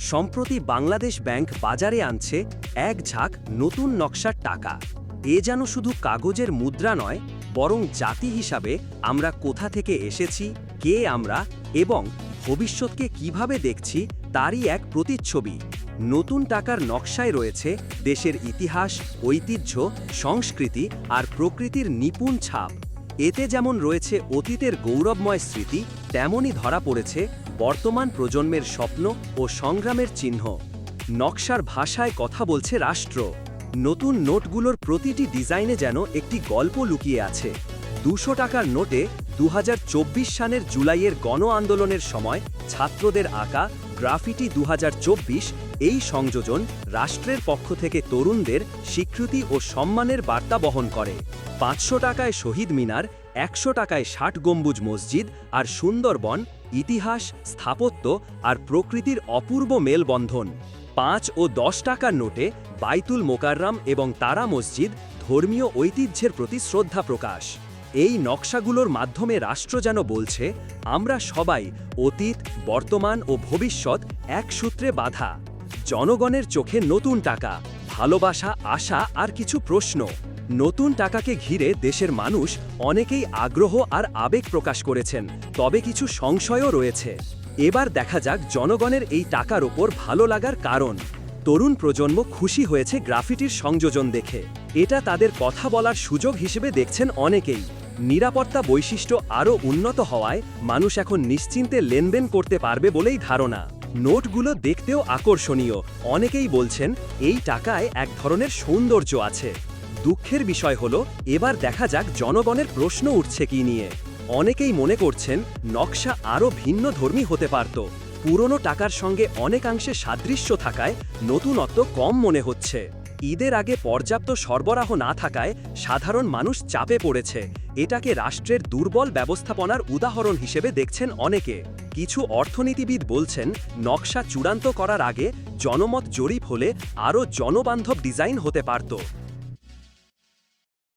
সম্প্রতি বাংলাদেশ ব্যাংক বাজারে আনছে এক ঝাঁক নতুন নকশার টাকা। এ যেন শুধু কাগজের মুদ্রা নয়, বরং জাতি হিসাবে আমরা কোথা থেকে এসেছি, কে আমরা এবং ভবিষ্যৎকে কিভাবে দেখছি তারই এক প্রতিচ্ছবি। নতুন টাকার নকশায় রয়েছে দেশের ইতিহাস, ঐতিহ্য, সংস্কৃতি আর প্রকৃতির নিপুণ ছাপ। এতে যেমন রয়েছে অতীতের গৌরবময় স্মৃতি, তেমনই ধরা পড়েছে বর্তমান প্রজন্মের স্বপ্ন ও সংগ্রামের চিহ্ন। নকশার ভাষায় কথা বলছে রাষ্ট্র। নতুন নোটগুলোর প্রতিটি ডিজাইনে যেন একটি গল্প লুকিয়ে আছে। ২০০ টাকার নোটে ২০২৪ সালের জুলাইয়ের গণ আন্দোলনের সময় ছাত্রদের আঁকা গ্রাফিটি ২০২৪, এই সংযোজন রাষ্ট্রের পক্ষ থেকে তরুণদের স্বীকৃতি ও সম্মানের বার্তা বহন করে। ৫০০ টাকায় শহীদ মিনার, ১০০ টাকায় ৬০ গম্বুজ মসজিদ আর সুন্দরবন, ইতিহাস, স্থাপত্য আর প্রকৃতির অপূর্ব মেলবন্ধন। ৫ ও ১০ টাকার নোটে বাইতুল মোকাররম এবং তারা মসজিদ, ধর্মীয় ঐতিহ্যের প্রতি শ্রদ্ধা প্রকাশ। এই নকশাগুলোর মাধ্যমে রাষ্ট্র যেন বলছে, আমরা সবাই অতীত, বর্তমান ও ভবিষ্যৎ এক সূত্রে বাঁধা। জনগণের চোখে নতুন টাকা, ভালোবাসা, আশা আর কিছু প্রশ্ন। নতুন টাকাকে ঘিরে দেশের মানুষ অনেকেই আগ্রহ আর আবেগ প্রকাশ করেছেন, তবে কিছু সংশয়ও রয়েছে। এবার দেখা যাক জনগণের এই টাকার ওপর ভালো লাগার কারণ। তরুণ প্রজন্ম খুশি হয়েছে গ্রাফিটির সংযোজন দেখে। এটা তাদের কথা বলার সুযোগ হিসেবে দেখছেন অনেকেই। নিরাপত্তা বৈশিষ্ট্য আরও উন্নত হওয়ায় মানুষ এখন নিশ্চিন্তে লেনদেন করতে পারবে বলেই ধারণা। নোটগুলো দেখতেও আকর্ষণীয়। অনেকেই বলছেন এই টাকায় এক ধরনের সৌন্দর্য আছে। দুঃখের বিষয় হলো এবার দেখা যাক জনগণের প্রশ্ন উঠছে কি নিয়ে। অনেকেই মনে করছেন নকশা আরও ভিন্নধর্মী হতে পারত। পুরনো টাকার সঙ্গে অনেকাংশে সাদৃশ্য থাকায় নতুনত্ব কম মনে হচ্ছে। ঈদের আগে পর্যাপ্ত সরবরাহ না থাকায় সাধারণ মানুষ চাপে পড়েছে। এটাকে রাষ্ট্রের দুর্বল ব্যবস্থাপনার উদাহরণ হিসেবে দেখছেন অনেকে। কিছু অর্থনীতিবিদ বলছেন নকশা চূড়ান্ত করার আগে জনমত জরিপ হলে আরও জনবান্ধব ডিজাইন হতে পারত।